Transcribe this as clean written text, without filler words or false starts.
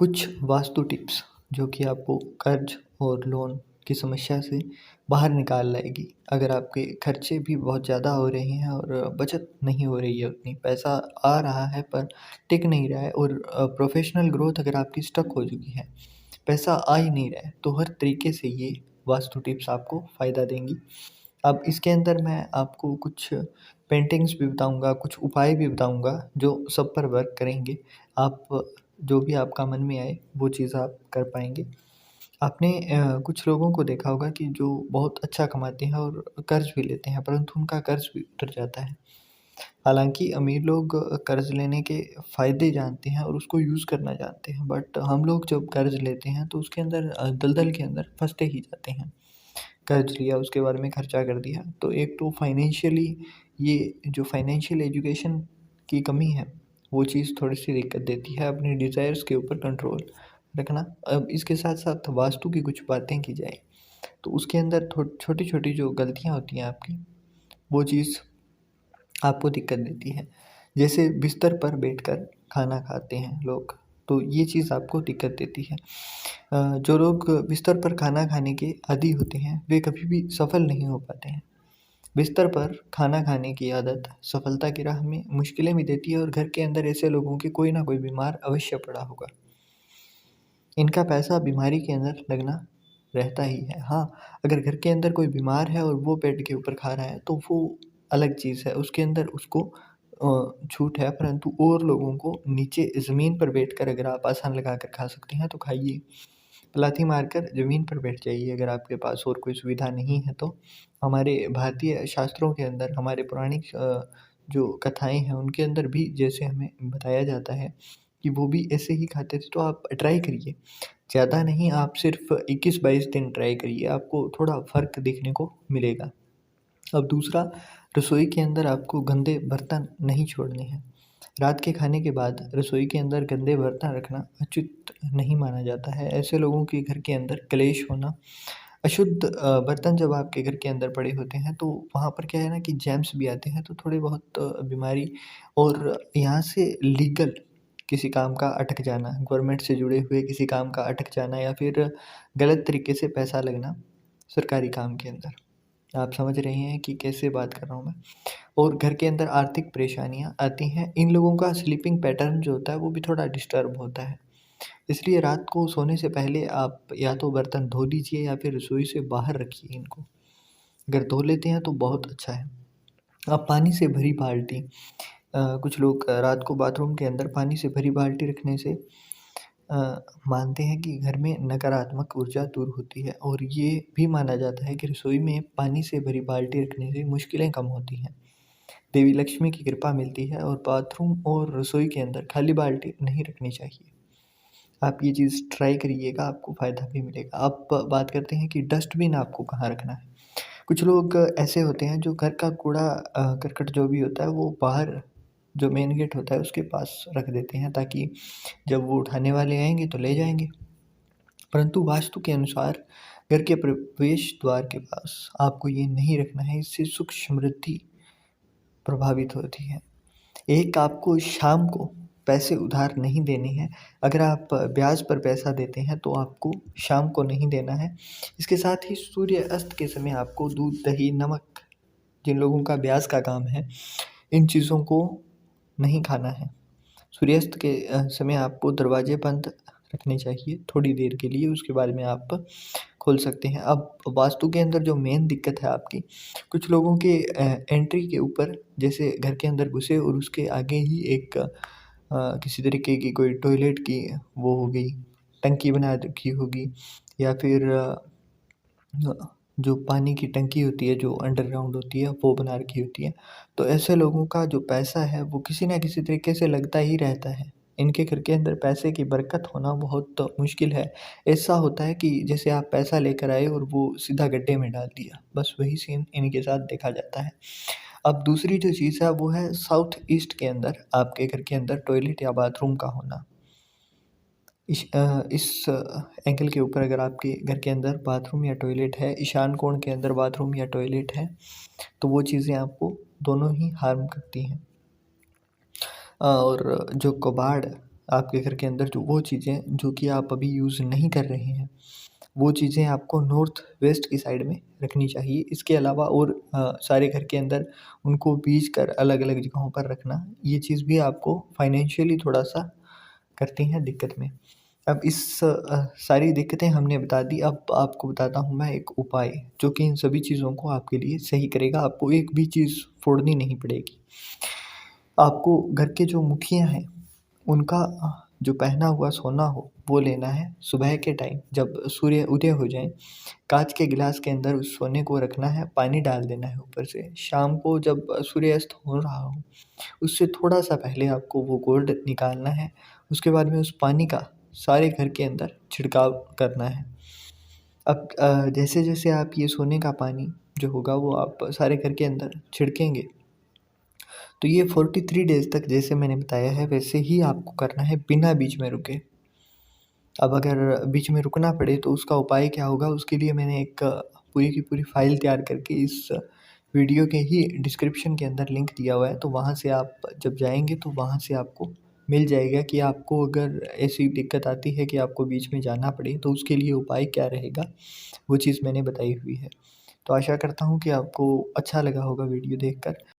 कुछ वास्तु टिप्स जो कि आपको कर्ज और लोन की समस्या से बाहर निकाल लाएगी। अगर आपके खर्चे भी बहुत ज़्यादा हो रहे हैं और बचत नहीं हो रही है उतनी, पैसा आ रहा है पर टिक नहीं रहा है और प्रोफ़ेशनल ग्रोथ अगर आपकी स्टक हो चुकी है, पैसा आ ही नहीं रहा है, तो हर तरीके से ये वास्तु टिप्स आपको फ़ायदा देंगी। अब इसके अंदर मैं आपको कुछ पेंटिंग्स भी बताऊँगा, कुछ उपाय भी बताऊँगा जो सब पर वर्क करेंगे। आप जो भी आपका मन में आए वो चीज़ आप कर पाएँगे। आपने कुछ लोगों को देखा होगा कि जो बहुत अच्छा कमाते हैं और कर्ज़ भी लेते हैं, परंतु उनका कर्ज़ भी उतर जाता है। हालाँकि अमीर लोग कर्ज़ लेने के फ़ायदे जानते हैं और उसको यूज़ करना जानते हैं, बट हम लोग जब कर्ज़ लेते हैं तो उसके अंदर दलदल के अंदर फँसते ही जाते हैं। कर्ज़ लिया, उसके बारे में खर्चा कर दिया। तो एक तो फाइनेंशियली ये जो फाइनेंशियल एजुकेशन की कमी है, वो चीज़ थोड़ी-सी दिक्कत देती है। अपने डिज़ायर्स के ऊपर कंट्रोल रखना। अब इसके साथ-साथ वास्तु की कुछ बातें की जाएँ, तो उसके अंदर छोटी-छोटी जो गलतियाँ होती हैं आपकी, वो चीज़ आपको दिक्कत देती है। जैसे बिस्तर पर बैठकर खाना खाते हैं लोग, तो ये चीज़ आपको दिक्कत देती है। जो लोग बिस्तर पर खाना खाने के आदी होते हैं, वे कभी भी सफल नहीं हो पाते हैं। बिस्तर पर खाना खाने की आदत सफलता की राह में मुश्किलें भी देती है और घर के अंदर ऐसे लोगों के कोई ना कोई बीमार अवश्य पड़ा होगा। इनका पैसा बीमारी के अंदर लगना रहता ही है। हाँ, अगर घर के अंदर कोई बीमार है और वो बेड के ऊपर खा रहा है, तो वो अलग चीज़ है। उसके अंदर उसको छूट है, परंतु और लोगों को नीचे ज़मीन पर बैठकर अगर आप आसन लगाकर खा सकते हैं, तो खाइए। लाथी मारकर ज़मीन पर बैठ जाइए अगर आपके पास और कोई सुविधा नहीं है तो। हमारे भारतीय शास्त्रों के अंदर, हमारे पौराणिक जो कथाएँ हैं, उनके अंदर भी जैसे हमें बताया जाता है कि वो भी ऐसे ही खाते थे, तो आप ट्राई करिए। ज़्यादा नहीं, आप सिर्फ़ 21-22 दिन ट्राई करिए, आपको थोड़ा फ़र्क देखने को मिलेगा। अब दूसरा, रसोई के अंदर आपको गंदे बर्तन नहीं छोड़ने हैं। रात के खाने के बाद रसोई के अंदर गंदे बर्तन रखना उचित नहीं माना जाता है। ऐसे लोगों के घर के अंदर क्लेश होना, अशुद्ध बर्तन जब आपके घर के अंदर पड़े होते हैं, तो वहाँ पर क्या है ना कि जर्म्स भी आते हैं, तो थोड़ी बहुत बीमारी और यहाँ से लीगल किसी काम का अटक जाना, गवर्नमेंट से जुड़े हुए किसी काम का अटक जाना या फिर गलत तरीके से पैसा लगना सरकारी काम के अंदर। आप समझ रहे हैं कि कैसे बात कर रहा हूँ मैं। और घर के अंदर आर्थिक परेशानियाँ आती हैं। इन लोगों का स्लीपिंग पैटर्न जो होता है वो भी थोड़ा डिस्टर्ब होता है। इसलिए रात को सोने से पहले आप या तो बर्तन धो लीजिए या फिर रसोई से बाहर रखिए इनको। अगर धो लेते हैं तो बहुत अच्छा है। अब पानी से भरी बाल्टी, कुछ लोग रात को बाथरूम के अंदर पानी से भरी बाल्टी रखने से अ, मानते हैं कि घर में नकारात्मक ऊर्जा दूर होती है और ये भी माना जाता है कि रसोई में पानी से भरी बाल्टी रखने से मुश्किलें कम होती हैं। देवी लक्ष्मी की कृपा मिलती है और बाथरूम और रसोई के अंदर खाली बाल्टी नहीं रखनी चाहिए। आप ये चीज़ ट्राई करिएगा, आपको फ़ायदा भी मिलेगा। अब बात करते हैं कि डस्टबिन आपको कहाँ रखना है। कुछ लोग ऐसे होते हैं जो घर का कूड़ा करकट जो भी होता है वो बाहर जो मेन गेट होता है उसके पास रख देते हैं ताकि जब वो उठाने वाले आएँगे तो ले जाएँगे। परंतु वास्तु के अनुसार घर के प्रवेश द्वार के पास आपको ये नहीं रखना है, इससे सुख समृद्धि प्रभावित होती है। एक, आपको शाम को पैसे उधार नहीं देने हैं। अगर आप ब्याज पर पैसा देते हैं तो आपको शाम को नहीं देना है। इसके साथ ही सूर्य अस्त के समय आपको दूध, दही, नमक, जिन लोगों का ब्याज का काम है, इन चीज़ों को नहीं खाना है। सूर्यास्त के समय आपको दरवाजे बंद रखने चाहिए थोड़ी देर के लिए, उसके बाद में आप खोल सकते हैं। अब वास्तु के अंदर जो मेन दिक्कत है आपकी, कुछ लोगों के एंट्री के ऊपर जैसे घर के अंदर घुसे और उसके आगे ही एक किसी तरीके की कोई टॉयलेट की वो हो गई, टंकी बना रखी होगी या फिर जो पानी की टंकी होती है, जो अंडरग्राउंड होती है, वो बना रखी होती है। तो ऐसे लोगों का जो पैसा है, वो किसी न किसी तरीके से लगता ही रहता है। इनके घर के अंदर पैसे की बरकत होना बहुत मुश्किल है। ऐसा होता है कि जैसे आप पैसा लेकर आए और वो सीधा गड्ढे में डाल दिया, बस वही सीन इनके साथ देखा जाता है। अब दूसरी जो चीज़ है, वो है साउथ ईस्ट के अंदर आपके घर के अंदर टॉयलेट या बाथरूम का होना। इस एंगल के ऊपर अगर आपके घर के अंदर बाथरूम या टॉयलेट है, ईशान कोण के अंदर बाथरूम या टॉयलेट है, तो वो चीज़ें आपको दोनों ही हार्म करती हैं। और जो कबाड़ आपके घर के अंदर जो वो चीज़ें जो कि आप अभी यूज़ नहीं कर रहे हैं, वो चीज़ें आपको नॉर्थ वेस्ट की साइड में रखनी चाहिए। इसके अलावा और सारे घर के अंदर उनको बीज कर अलग-अलग जगहों पर रखना, ये चीज़ भी आपको फाइनेंशियली थोड़ा-सा करती हैं दिक्कत में। अब इस सारी दिक्कतें हमने बता दी, अब आपको बताता हूँ मैं एक उपाय, जो कि इन सभी चीज़ों को आपके लिए सही करेगा, आपको एक भी चीज़ फोड़नी नहीं पड़ेगी। आपको घर के जो मुखिया हैं, उनका जो पहना हुआ सोना हो, वो लेना है। सुबह के टाइम जब सूर्य उदय हो जाए, काँच के गिलास के अंदर उस सोने को रखना है, पानी डाल देना है ऊपर से। शाम को जब सूर्यास्त हो रहा हो, उससे थोड़ा-सा पहले आपको वो गोल्ड निकालना है। उसके बाद में उस पानी का सारे घर के अंदर छिड़काव करना है। अब जैसे-जैसे आप ये सोने का पानी जो होगा वो आप सारे घर के अंदर छिड़केंगे, तो ये 43 डेज़ तक जैसे मैंने बताया है वैसे ही आपको करना है बिना बीच में रुके। अब अगर बीच में रुकना पड़े तो उसका उपाय क्या होगा, उसके लिए मैंने एक पूरी की पूरी फ़ाइल तैयार करके इस वीडियो के ही डिस्क्रिप्शन के अंदर लिंक दिया हुआ है, तो वहाँ से आप जब जाएँगे तो वहाँ से आपको मिल जाएगा कि आपको अगर ऐसी दिक्कत आती है कि आपको बीच में जाना पड़े, तो उसके लिए उपाय क्या रहेगा, वो चीज़ मैंने बताई हुई है। तो आशा करता हूँ कि आपको अच्छा लगा होगा वीडियो देखकर।